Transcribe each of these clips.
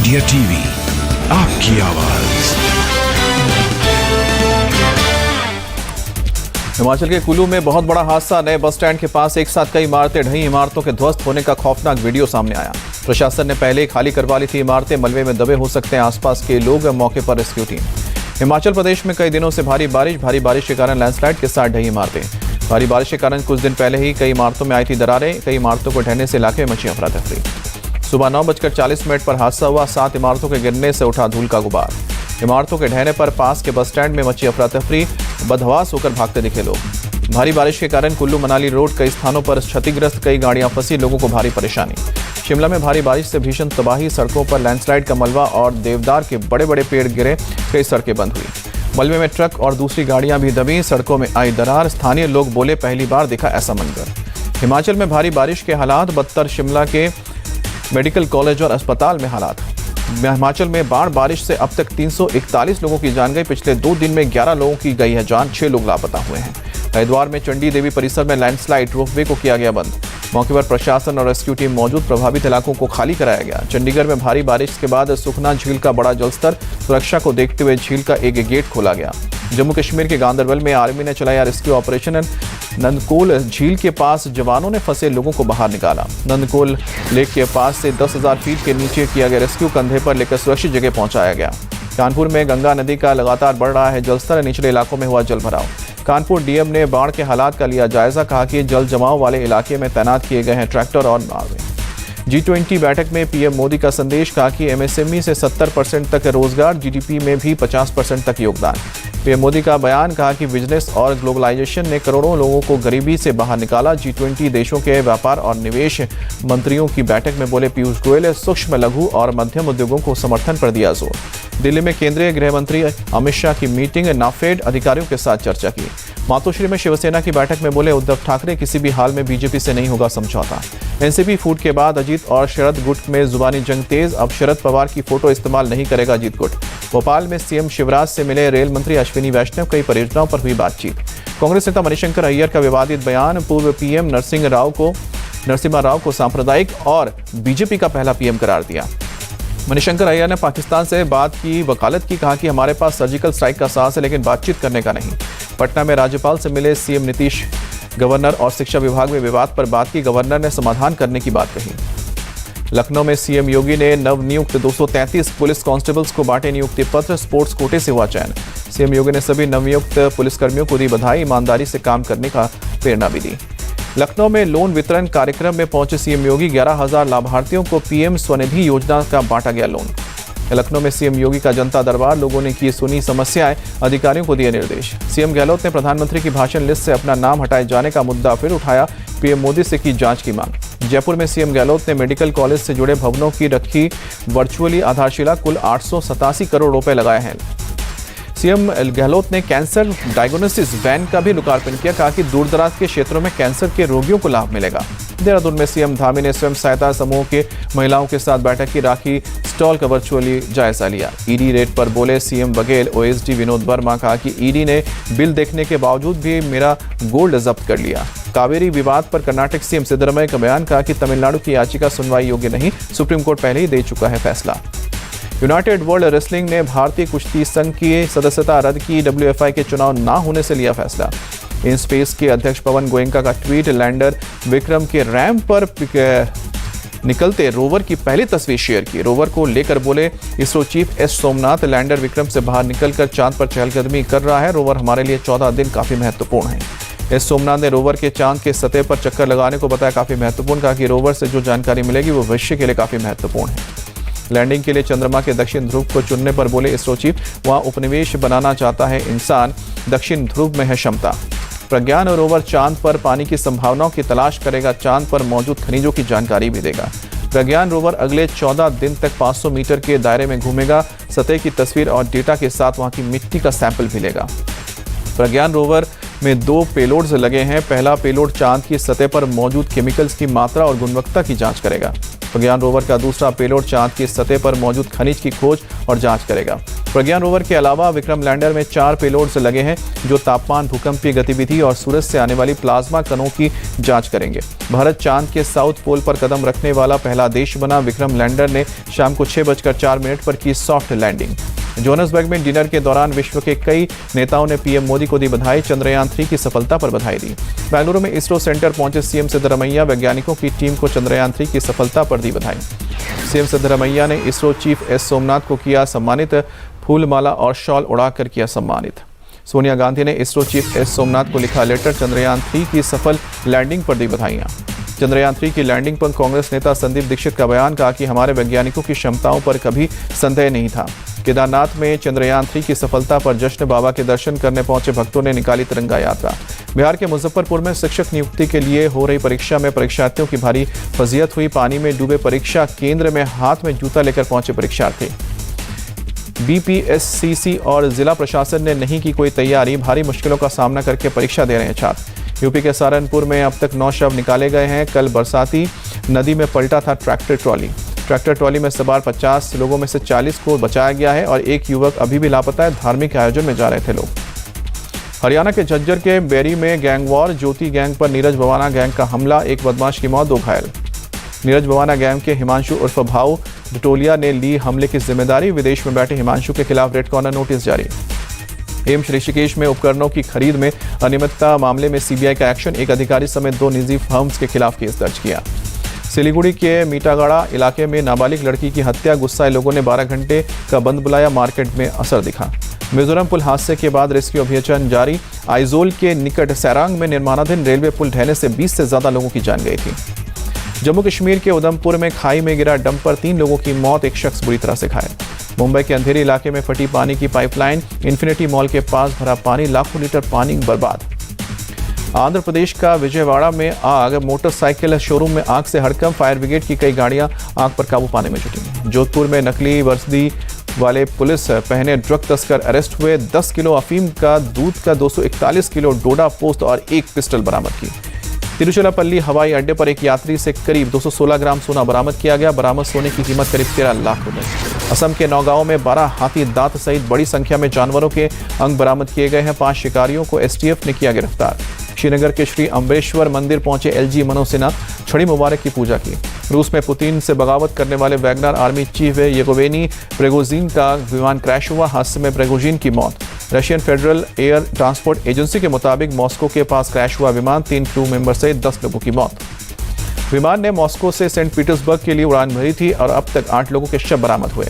India TV, आपकी आवाज। हिमाचल के कुल्लू में बहुत बड़ा हादसा। नए बस स्टैंड के पास एक साथ कई इमारतें ढही। इमारतों के ध्वस्त होने का खौफनाक वीडियो सामने आया। प्रशासन ने पहले ही खाली करवा ली थी इमारतें। मलबे में दबे हो सकते हैं आसपास के लोग। मौके पर रेस्क्यू टीम। हिमाचल प्रदेश में कई दिनों से भारी बारिश के कारण लैंडस्लाइड के साथ ढही इमारतें। भारी बारिश के कारण कुछ दिन पहले ही कई इमारतों में आई थी दरारें। कई इमारतों को ढहने से इलाके में मची अफरा तफरी। सुबह 9:40 पर हादसा हुआ। 7 इमारतों के गिरने से उठा धूल का गुबार। इमारतों के ढहने पर पास के बस स्टैंड में मची अफरा तफरी। बदहवास होकर भागते दिखे लोग। भारी बारिश के कारण कुल्लू मनाली रोड कई स्थानों पर क्षतिग्रस्त। कई गाड़ियां फंसी। लोगों को भारी परेशानी। शिमला में भारी बारिश से भीषण तबाही। सड़कों पर लैंडस्लाइड का मलबा और देवदार के बड़े बड़े पेड़ गिरे। कई सड़कें बंद हुई। मलबे में ट्रक और दूसरी गाड़ियां भी दबी। सड़कों में आई दरार। स्थानीय लोग बोले, पहली बार देखा ऐसा मंजर। हिमाचल में भारी बारिश के हालात बदतर। शिमला के मेडिकल कॉलेज और अस्पताल में हालात। हिमाचल में बारिश से अब तक 341 लोगों की जान गई। पिछले 2 दिन में 11 लोगों की गई है जान। 6 लोग लापता हुए हैं। हरिद्वार में चंडी देवी परिसर में लैंडस्लाइड। रोपवे को किया गया बंद। मौके पर प्रशासन और रेस्क्यू टीम मौजूद। प्रभावित इलाकों को खाली कराया गया। चंडीगढ़ में भारी बारिश के बाद सुखना झील का बड़ा जलस्तर। सुरक्षा को देखते हुए झील का एक गेट खोला गया। जम्मू कश्मीर के गांदरबल में आर्मी ने चलाया रेस्क्यू ऑपरेशन। नंदकोल झील के पास जवानों ने फंसे लोगों को बाहर निकाला। नंदकोल लेक के पास से 10,000 फीट के नीचे किया गया रेस्क्यू। कंधे पर लेकर सुरक्षित जगह पहुंचाया गया। कानपुर में गंगा नदी का लगातार बढ़ रहा है जलस्तर। निचले इलाकों में हुआ जलभराव। कानपुर डीएम ने बाढ़ के हालात का लिया जायजा। कहा कि जल जमाव वाले इलाके में तैनात किए गए हैं ट्रैक्टर और नावें। G20 बैठक में पीएम मोदी का संदेश। कहा कि एमएसएमई से 70% तक रोजगार, जीडीपी में भी 50% तक योगदान। पीएम मोदी का बयान। कहा कि बिजनेस और ग्लोबलाइजेशन ने करोड़ों लोगों को गरीबी से बाहर निकाला। G20 देशों के व्यापार और निवेश मंत्रियों की बैठक में बोले पीयूष गोयल। सूक्ष्म, लघु और मध्यम उद्योगों को समर्थन पर दिया जोर। दिल्ली में केंद्रीय गृह मंत्री अमित शाह की मीटिंग। नाफेड अधिकारियों के साथ चर्चा की। मातोश्री में शिवसेना की बैठक में बोले उद्धव ठाकरे, किसी भी हाल में बीजेपी से नहीं होगा समझौता। एनसीपी फूट के बाद अजीत और शरद गुट में जुबानी जंग तेज। अब शरद पवार की फोटो इस्तेमाल नहीं करेगा अजीत गुट। भोपाल में सीएम शिवराज से मिले रेल मंत्री अश्विनी वैष्णव। कई परियोजनाओं पर हुई बातचीत। कांग्रेस नेता मणिशंकर अय्यर का विवादित बयान। पूर्व पीएम नरसिम्हा राव को सांप्रदायिक और बीजेपी का पहला पीएम करार दिया। मणिशंकर अय्यर ने पाकिस्तान से बात की वकालत की। कहा कि हमारे पास सर्जिकल स्ट्राइक का साहस है, लेकिन बातचीत करने का नहीं। पटना में राज्यपाल से मिले सीएम नीतीश। गवर्नर और शिक्षा विभाग में विवाद पर बात की। गवर्नर ने समाधान करने की बात कही। लखनऊ में सीएम योगी ने नवनियुक्त 233 पुलिस कांस्टेबल्स को बांटे नियुक्ति पत्र। स्पोर्ट्स कोटे से हुआ चयन। सीएम योगी ने सभी नवनियुक्त पुलिसकर्मियों को दी बधाई। ईमानदारी से काम करने का प्रेरणा भी दी। लखनऊ में लोन वितरण कार्यक्रम में पहुंचे सीएम योगी। 11,000 लाभार्थियों को पीएम स्वनिधि योजना का बांटा गया लोन। लखनऊ में सीएम योगी का जनता दरबार। लोगों ने की सुनी समस्याएं। अधिकारियों को दिए निर्देश। सीएम गहलोत ने प्रधानमंत्री की भाषण लिस्ट से अपना नाम हटाए जाने का मुद्दा फिर उठाया। पीएम मोदी से की जांच की मांग। जयपुर में सीएम गहलोत ने मेडिकल कॉलेज से जुड़े भवनों की रखी वर्चुअली आधारशिला। कुल 887 करोड़ रुपए लगाए हैं। सीएम गहलोत ने कैंसर डायग्नोसिस वैन का भी लोकार्पण किया। कहा कि दूरदराज के क्षेत्रों में कैंसर के रोगियों को लाभ मिलेगा। देहरादून में सीएम धामी ने स्वयं सहायता समूह के महिलाओं के साथ बैठक की। राखी स्टॉल का वर्चुअली जायजा लिया। ईडी रेड पर बोले सीएम बघेल। ओएसडी विनोद वर्मा। कहा कि ईडी ने बिल देखने के बावजूद भी मेरा गोल्ड जब्त कर लिया। कावेरी विवाद पर कर्नाटक सीएम सिद्धरमैया का बयान। कहा कि तमिलनाडु की याचिका सुनवाई योग्य नहीं। सुप्रीम कोर्ट पहले ही दे चुका है फैसला। यूनाइटेड वर्ल्ड रेसलिंग ने भारतीय कुश्ती संघ की सदस्यता रद्द की। WFI के चुनाव न होने से लिया फैसला। इन स्पेस के अध्यक्ष पवन गोयनका का ट्वीट। लैंडर विक्रम के रैंप पर निकलते रोवर की पहली तस्वीर शेयर की। रोवर को लेकर बोले ISRO chief S Somnath. Lander Vikram से बाहर निकलकर चांद पर चहलकदमी कर रहा है। रोवर हमारे लिए 14 दिन काफी महत्वपूर्ण है। एस सोमनाथ ने रोवर के चांद के सतह पर चक्कर लगाने को बताया काफी महत्वपूर्ण। कहा कि रोवर से जो जानकारी मिलेगी वो भविष्य के लिए काफी महत्वपूर्ण है। लैंडिंग के लिए चंद्रमा के दक्षिण ध्रुव को चुनने पर बोले इसरो चीफ, वहां उपनिवेश बनाना चाहता है इंसान। दक्षिण ध्रुव में है क्षमता। प्रज्ञान और रोवर चांद पर पानी की संभावनाओं की तलाश करेगा। चांद पर मौजूद खनिजों की जानकारी भी देगा। प्रज्ञान रोवर अगले 14 दिन तक 500 मीटर के दायरे में घूमेगा। सतह की तस्वीर और डेटा के साथ वहां की मिट्टी का सैंपल भी लेगा। प्रज्ञान रोवर में 2 पेलोड्स लगे हैं। पहला पेलोड चांद की सतह पर मौजूद केमिकल्स की मात्रा और गुणवत्ता की जांच करेगा। प्रज्ञान रोवर का दूसरा पेलोड चांद की सतह पर मौजूद खनिज की खोज और जांच करेगा। प्रज्ञान रोवर के अलावा विक्रम लैंडर में 4 पेलोड्स लगे हैं जो तापमान, भूकंपीय गतिविधि और सूरज से आने वाली प्लाज्मा कणों की जांच करेंगे। भारत चांद के साउथ पोल पर कदम रखने वाला पहला देश बना। विक्रम लैंडर ने शाम को 6:04 पर की सॉफ्ट लैंडिंग। जोहान्सबर्ग में डिनर के दौरान विश्व के कई नेताओं ने पीएम मोदी को दी बधाई। चंद्रयान 3 की सफलता पर बधाई दी। बेंगलुरु में इसरो सेंटर पहुंचे सीएम सिद्धरमैया वैज्ञानिकों की टीम को चंद्रयान 3 की सफलता पर दी बधाई। सीएम सिद्धरमैया ने इसरो चीफ एस सोमनाथ को किया सम्मानित, फूलमाला और शॉल उड़ाकर किया सम्मानित। सोनिया गांधी ने इसरो चीफ एस सोमनाथ को लिखा लेटर, चंद्रयान 3 की सफल लैंडिंग पर दी बधाइयां। चंद्रयान 3 की लैंडिंग पर कांग्रेस नेता संदीप दीक्षित का बयान, कहा कि हमारे वैज्ञानिकों की क्षमताओं पर कभी संदेह नहीं था। केदारनाथ में चंद्रयान 3 की सफलता पर जश्न, बाबा के दर्शन करने पहुंचे भक्तों ने निकाली तिरंगा यात्रा। बिहार के मुजफ्फरपुर में शिक्षक नियुक्ति के लिए हो रही परीक्षा में परीक्षार्थियों की भारी फजीहत हुई। पानी में डूबे परीक्षा केंद्र में हाथ में जूता लेकर पहुंचे परीक्षार्थी। बीपीएससीसी और जिला प्रशासन ने नहीं की कोई तैयारी, भारी मुश्किलों का सामना करके परीक्षा दे रहे हैं छात्र। यूपी के सहारनपुर में अब तक 9 शव निकाले गए हैं। कल बरसाती नदी में पलटा था ट्रैक्टर ट्रॉली। ट्रैक्टर ट्रॉली में सवार 50 लोगों में से 40 को बचाया गया है और एक युवक अभी भी लापता है। धार्मिक आयोजन में जा रहे थे लोग। हरियाणा के झज्जर के बेरी में गैंग वॉर, ज्योति गैंग पर नीरज भवाना गैंग का हमला, एक बदमाश की मौत, 2 घायल। नीरज भवाना गैंग के हिमांशु उर्फ भाऊ डटोलिया ने ली हमले की जिम्मेदारी। विदेश में बैठे हिमांशु के खिलाफ रेड कॉर्नर नोटिस जारी। एम्स ऋषिकेश में उपकरणों की खरीद में अनियमितता मामले में सीबीआई का एक्शन, एक अधिकारी समेत 2 निजी फर्म्स के खिलाफ केस दर्ज किया। सिलीगुड़ी के मीटागाड़ा इलाके में नाबालिग लड़की की हत्या, गुस्साए लोगों ने 12 घंटे का बंद बुलाया, मार्केट में असर दिखा। मिजोरम पुल हादसे के बाद रेस्क्यू अभियान जारी। आइजोल के निकट सैरांग में निर्माणाधीन रेलवे पुल ढहने से 20 से ज्यादा लोगों की जान गई थी। जम्मू कश्मीर के उधमपुर में खाई में गिरा डंपर, 3 लोगों की मौत, एक शख्स बुरी तरह से घायल। मुंबई के अंधेरी इलाके में फटी पानी की पाइपलाइन, इन्फिनिटी मॉल के पास भरा पानी, लाखों लीटर पानी बर्बाद। आंध्र प्रदेश का विजयवाड़ा में आग, मोटरसाइकिल शोरूम में आग से हड़कंप, फायर ब्रिगेड की कई गाड़ियां आग पर काबू पाने में जुटी। जोधपुर में नकली वर्दी वाले पुलिस पहने ड्रग तस्कर अरेस्ट हुए। 10 किलो अफीम का, दूध का 241 किलो डोडा पोस्त और 1 पिस्टल बरामद की। तिरुचिरापल्ली हवाई अड्डे पर एक यात्री से करीब 216 ग्राम सोना बरामद किया गया। बरामद सोने की कीमत करीब 13 लाख रुपए। असम के नौगांव में 12 हाथी दांत सहित बड़ी संख्या में जानवरों के अंग बरामद किए गए हैं। 5 शिकारियों को एसटीएफ ने किया गिरफ्तार। श्रीनगर के श्री अम्बरेश्वर मंदिर पहुंचे एलजी मनोज, छड़ी मुबारक की पूजा की। रूस में पुतिन से बगावत करने वाले वैगनर आर्मी चीफ येगोवेनी प्रिगोजिन का विमान क्रैश हुआ। हादसे में प्रिगोजिन की मौत। Russian federal air transport agency के मुताबिक मॉस्को के पास क्रैश हुआ विमान, 3 क्रू मेंबर सहित 10 लोगों की मौत। विमान ने मॉस्को से सेंट पीटर्सबर्ग के लिए उड़ान भरी थी और अब तक 8 लोगों के शव बरामद हुए।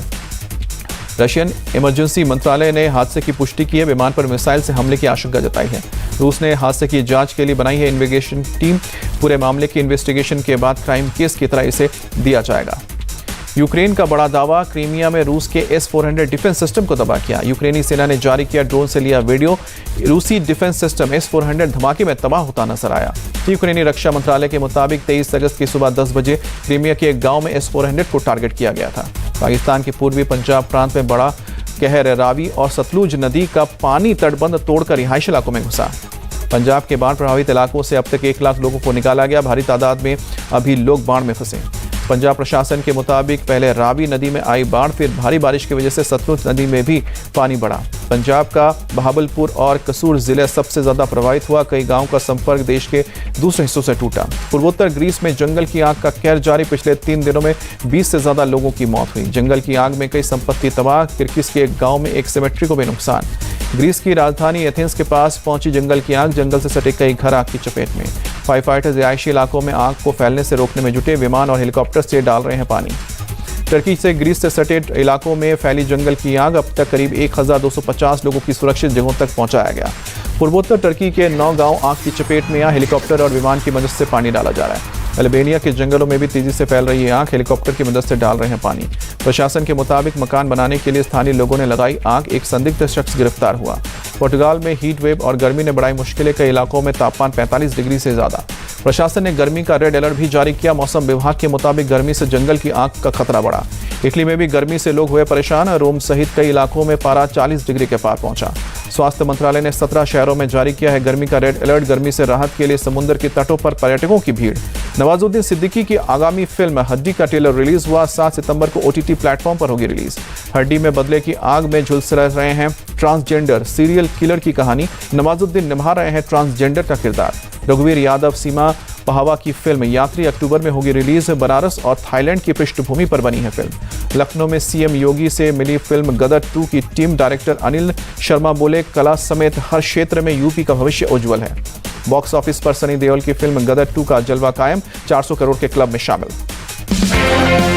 रशियन इमरजेंसी मंत्रालय ने हादसे की पुष्टि की है। विमान पर मिसाइल से हमले की आशंका जताई है। रूस ने हादसे की जांच के लिए बनाई है इन्वेस्टिगेशन टीम। पूरे मामले की इन्वेस्टिगेशन के बाद क्राइम केस की तरह इसे दिया जाएगा। यूक्रेन का बड़ा दावा, क्रीमिया में रूस के S-400 डिफेंस सिस्टम को तबाह किया। यूक्रेनी सेना ने जारी किया ड्रोन से लिया वीडियो। रूसी डिफेंस सिस्टम S-400 धमाके में तबाह होता नजर आया। यूक्रेनी रक्षा मंत्रालय के मुताबिक 23 अगस्त की सुबह 10 बजे क्रीमिया के एक गांव में S-400 को टारगेट किया गया था। पाकिस्तान के पूर्वी पंजाब प्रांत में बड़ा कहर, रावी और सतलुज नदी का पानी तटबंध तोड़कर रिहायशी इलाकों में घुसा। पंजाब के बाढ़ प्रभावित इलाकों से अब तक 1 लाख लोगों को निकाला गया। भारी तादाद में अभी लोग बाढ़ में फंसे। पंजाब प्रशासन के मुताबिक पहले रावी नदी में आई बाढ़, फिर भारी बारिश की वजह से सतलुज नदी में भी पानी बढ़ा। पंजाब का बहावलपुर और कसूर जिले सबसे ज्यादा प्रभावित हुआ। कई गांवों का संपर्क देश के दूसरे हिस्सों से टूटा। पूर्वोत्तर ग्रीस में जंगल की आग का कहर जारी। पिछले 3 दिनों में 20 से ज्यादा लोगों की मौत हुई। जंगल की आग में कई संपत्ति तबाह। किर्किस के एक गांव में एक सेमेट्री को भी नुकसान। ग्रीस की राजधानी एथेंस के पास पहुंची जंगल की आग। जंगल से सटे कई घर आग की चपेट में। फायर फाइटर्स रिहायशी इलाकों में आग को फैलने से रोकने में जुटे। विमान और हेलीकॉप्टर से डाल रहे हैं पानी। टर्की से ग्रीस से सटे इलाकों में फैली जंगल की आग। अब तक करीब 1250 लोगों की सुरक्षित जगहों तक पहुंचाया गया। पूर्वोत्तर टर्की के 9 गांव आग की चपेट में। हेलीकॉप्टर और विमान की मदद से पानी डाला जा रहा है। अल्बेनिया के जंगलों में भी तेजी से फैल रही है आग। हेलीकॉप्टर की मदद से डाल रहे हैं पानी। प्रशासन के मुताबिक मकान बनाने के लिए स्थानीय लोगों ने लगाई आग। एक संदिग्ध शख्स गिरफ्तार हुआ। पोर्टुगाल में हीट वेव और गर्मी ने बढ़ाई मुश्किलें। कई इलाकों में तापमान 45 डिग्री से ज्यादा। प्रशासन ने गर्मी का रेड अलर्ट भी जारी किया। मौसम विभाग के मुताबिक गर्मी से जंगल की आग का खतरा बढ़ा। इटली में भी गर्मी से लोग हुए परेशान। रोम सहित कई इलाकों में पारा 40 डिग्री के पार पहुंचा। स्वास्थ्य मंत्रालय ने 17 शहरों में जारी किया है गर्मी का रेड अलर्ट। गर्मी से राहत के लिए समुद्र के तटों पर पर्यटकों की भीड़। नवाजुद्दीन सिद्दीकी की आगामी फिल्म हड्डी का ट्रेलर रिलीज हुआ। 7 सितंबर को OTT प्लेटफॉर्म पर होगी रिलीज। हड्डी में बदले की आग में झुलस रहे हैं ट्रांसजेंडर सीरियल किलर की कहानी। नवाजुद्दीन निभा रहे हैं ट्रांसजेंडर का किरदार। रघुवीर यादव सीमा पहावा की फिल्म यात्री अक्टूबर में होगी रिलीज। बनारस और थाईलैंड की पृष्ठभूमि पर बनी है फिल्म। लखनऊ में सीएम योगी से मिली फिल्म गदर 2 की टीम। डायरेक्टर अनिल शर्मा बोले, कला समेत हर क्षेत्र में यूपी का भविष्य उज्जवल है। बॉक्स ऑफिस पर सनी देओल की फिल्म गदर 2 का जलवा कायम, 400 करोड़ के क्लब में शामिल।